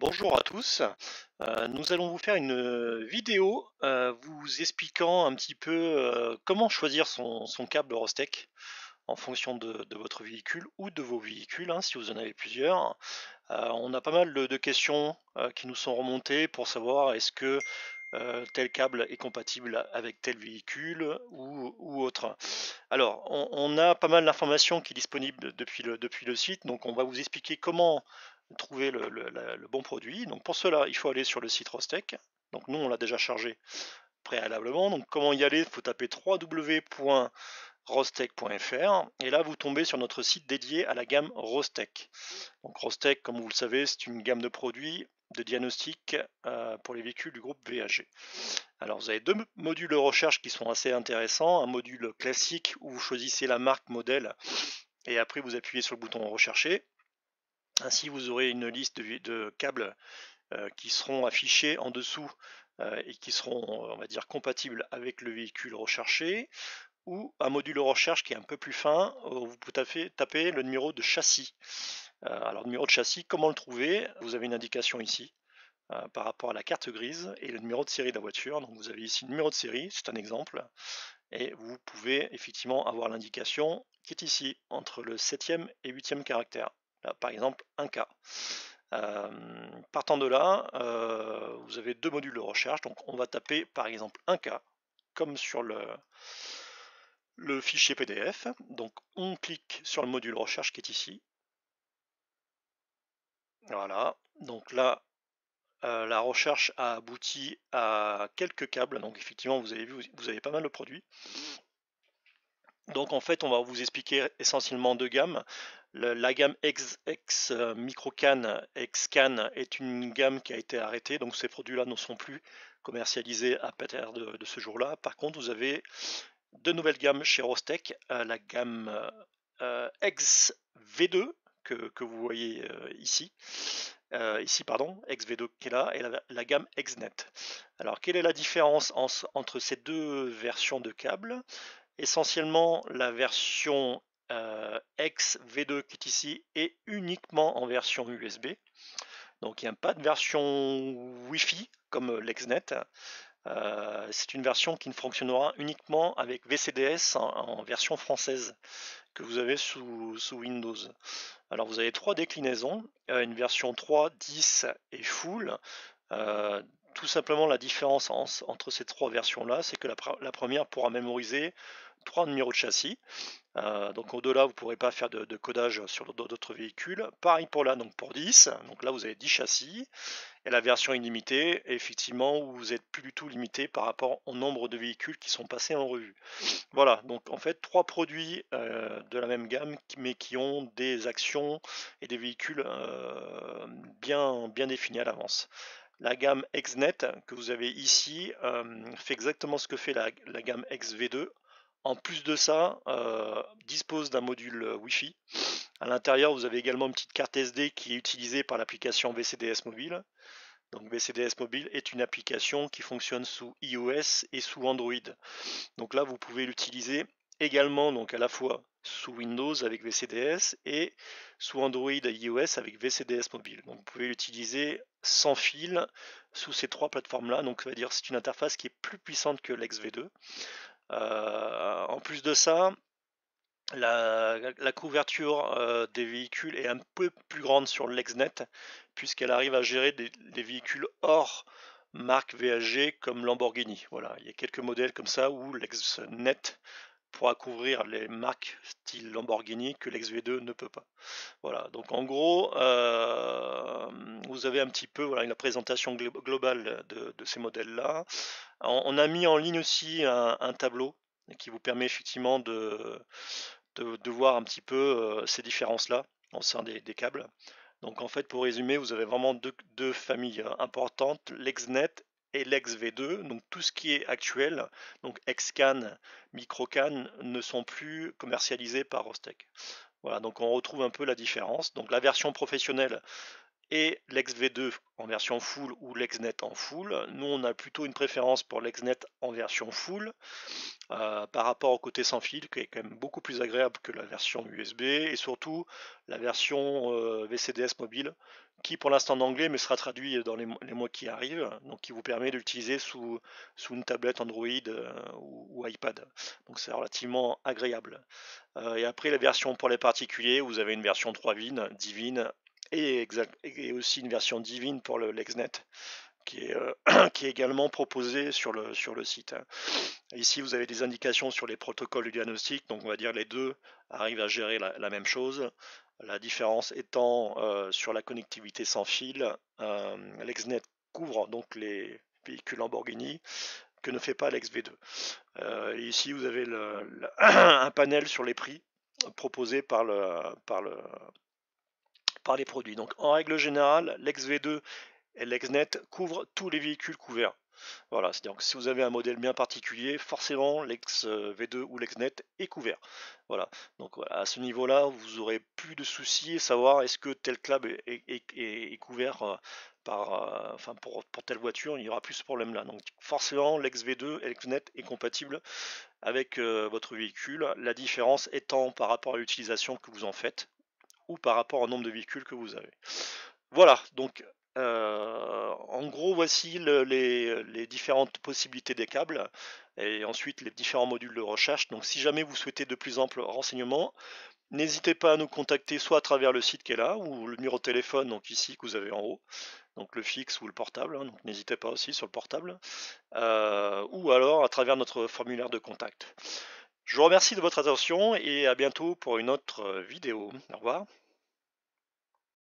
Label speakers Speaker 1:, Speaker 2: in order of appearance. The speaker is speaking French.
Speaker 1: Bonjour à tous. Nous allons vous faire une vidéo vous expliquant un petit peu comment choisir son câble Rostec en fonction de votre véhicule ou de vos véhicules, hein, si vous en avez plusieurs. On a pas mal de questions qui nous sont remontées pour savoir est-ce que tel câble est compatible avec tel véhicule ou autre. Alors, on a pas mal d'informations qui est disponible depuis le site, donc on va vous expliquer comment trouver le bon produit. Donc pour cela, il faut aller sur le site Rostec. Donc nous, on l'a déjà chargé préalablement. Donc comment y aller? Il faut taper www.rostec.fr et là, vous tombez sur notre site dédié à la gamme Rostec. Donc Rostec, comme vous le savez, c'est une gamme de produits de diagnostic pour les véhicules du groupe VAG. Alors vous avez deux modules de recherche qui sont assez intéressants. Un module classique où vous choisissez la marque, modèle, et après vous appuyez sur le bouton rechercher. Ainsi vous aurez une liste de câbles qui seront affichés en dessous et qui seront, on va dire, compatibles avec le véhicule recherché, ou un module de recherche qui est un peu plus fin, où vous pouvez taper le numéro de châssis. Alors, le numéro de châssis, comment le trouver? Vous avez une indication ici par rapport à la carte grise et le numéro de série de la voiture. Donc vous avez ici le numéro de série, c'est un exemple, et vous pouvez effectivement avoir l'indication qui est ici, entre le 7e et 8e caractère. Là, par exemple, un K. Partant de là, vous avez deux modules de recherche, donc on va taper par exemple un K, comme sur le fichier PDF. Donc on clique sur le module recherche qui est ici. Voilà, donc là, la recherche a abouti à quelques câbles, donc effectivement vous avez vu, vous avez pas mal de produits. Donc en fait on va vous expliquer essentiellement deux gammes. La gamme X Microcan Xcan est une gamme qui a été arrêtée, donc ces produits-là ne sont plus commercialisés à partir de ce jour-là. Par contre vous avez deux nouvelles gammes chez Rostec, la gamme XV2 que vous voyez ici. Ici, pardon, XV2 qui est là, et la gamme XNet. Alors, quelle est la différence entre ces deux versions de câbles? Essentiellement, la version XV2 qui est ici est uniquement en version USB. Donc, il n'y a pas de version Wi-Fi comme l'XNet. C'est une version qui ne fonctionnera uniquement avec VCDS en version française que vous avez sous Windows. Alors vous avez trois déclinaisons, une version 3, 10 et full. Tout simplement la différence entre ces trois versions-là, c'est que la première pourra mémoriser trois numéros de châssis. Donc au-delà, vous ne pourrez pas faire de codage sur d'autres véhicules. Pareil pour là, donc pour 10. Donc là, vous avez 10 châssis. Et la version illimitée, effectivement, où vous n'êtes plus du tout limité par rapport au nombre de véhicules qui sont passés en revue. Voilà, donc en fait, trois produits de la même gamme, mais qui ont des actions et des véhicules bien définis à l'avance. La gamme XNet que vous avez ici fait exactement ce que fait la gamme XV2. En plus de ça, dispose d'un module Wi-Fi. À l'intérieur, vous avez également une petite carte SD qui est utilisée par l'application VCDS Mobile. Donc VCDS Mobile est une application qui fonctionne sous iOS et sous Android. Donc là, vous pouvez l'utiliser également, donc à la fois sous Windows avec VCDS et sous Android et iOS avec VCDS Mobile. Donc vous pouvez l'utiliser sans fil sous ces trois plateformes-là. Donc ça veut dire c'est une interface qui est plus puissante que l'XV2. En plus de ça, la couverture des véhicules est un peu plus grande sur l'XNet puisqu'elle arrive à gérer des véhicules hors marque VAG comme Lamborghini. Voilà, il y a quelques modèles comme ça où l'XNet pourra couvrir les marques style Lamborghini que l'XV2 ne peut pas. Voilà, donc en gros, vous avez un petit peu voilà, une présentation globale de ces modèles-là. On a mis en ligne aussi un tableau qui vous permet effectivement de voir un petit peu ces différences-là au sein des câbles. Donc en fait, pour résumer, vous avez vraiment deux familles importantes, l'XNet et l'XV2. Donc tout ce qui est actuel, donc Xcan, Microcan, ne sont plus commercialisés par Rostec. Voilà, donc on retrouve un peu la différence. Donc la version professionnelle et l'XV2 en version full ou l'XNet en full. Nous, on a plutôt une préférence pour l'XNet en version full par rapport au côté sans fil, qui est quand même beaucoup plus agréable que la version USB et surtout la version VCDS mobile, qui pour l'instant en anglais, mais sera traduit dans les mois qui arrivent, donc qui vous permet d'utiliser sous une tablette Android ou iPad. Donc c'est relativement agréable. Et après, la version pour les particuliers, vous avez une version 3 Divine et aussi une version Divine pour l'Exnet qui est, qui est également proposée sur le site. Ici, vous avez des indications sur les protocoles du diagnostic, donc on va dire les deux arrivent à gérer la même chose. La différence étant sur la connectivité sans fil, l'Exnet couvre donc les véhicules Lamborghini que ne fait pas l'XV2. Ici, vous avez un panel sur les prix proposés par les produits. Donc en règle générale, l'XV2 et l'XNet couvrent tous les véhicules couverts. Voilà, c'est-à-dire que si vous avez un modèle bien particulier, forcément l'XV2 ou l'XNet est couvert. Voilà, donc voilà, à ce niveau-là, vous aurez plus de soucis à savoir est-ce que tel câble est couvert enfin pour telle voiture, il n'y aura plus ce problème-là. Donc forcément, l'XV2 et l'XNet est compatible avec votre véhicule, la différence étant par rapport à l'utilisation que vous en faites ou par rapport au nombre de véhicules que vous avez. Voilà, donc en gros, voici les différentes possibilités des câbles et ensuite les différents modules de recherche. Donc si jamais vous souhaitez de plus amples renseignements, n'hésitez pas à nous contacter soit à travers le site qui est là ou le numéro de téléphone donc ici que vous avez en haut, donc le fixe ou le portable, hein, donc n'hésitez pas aussi sur le portable, ou alors à travers notre formulaire de contact. Je vous remercie de votre attention et à bientôt pour une autre vidéo. Au revoir.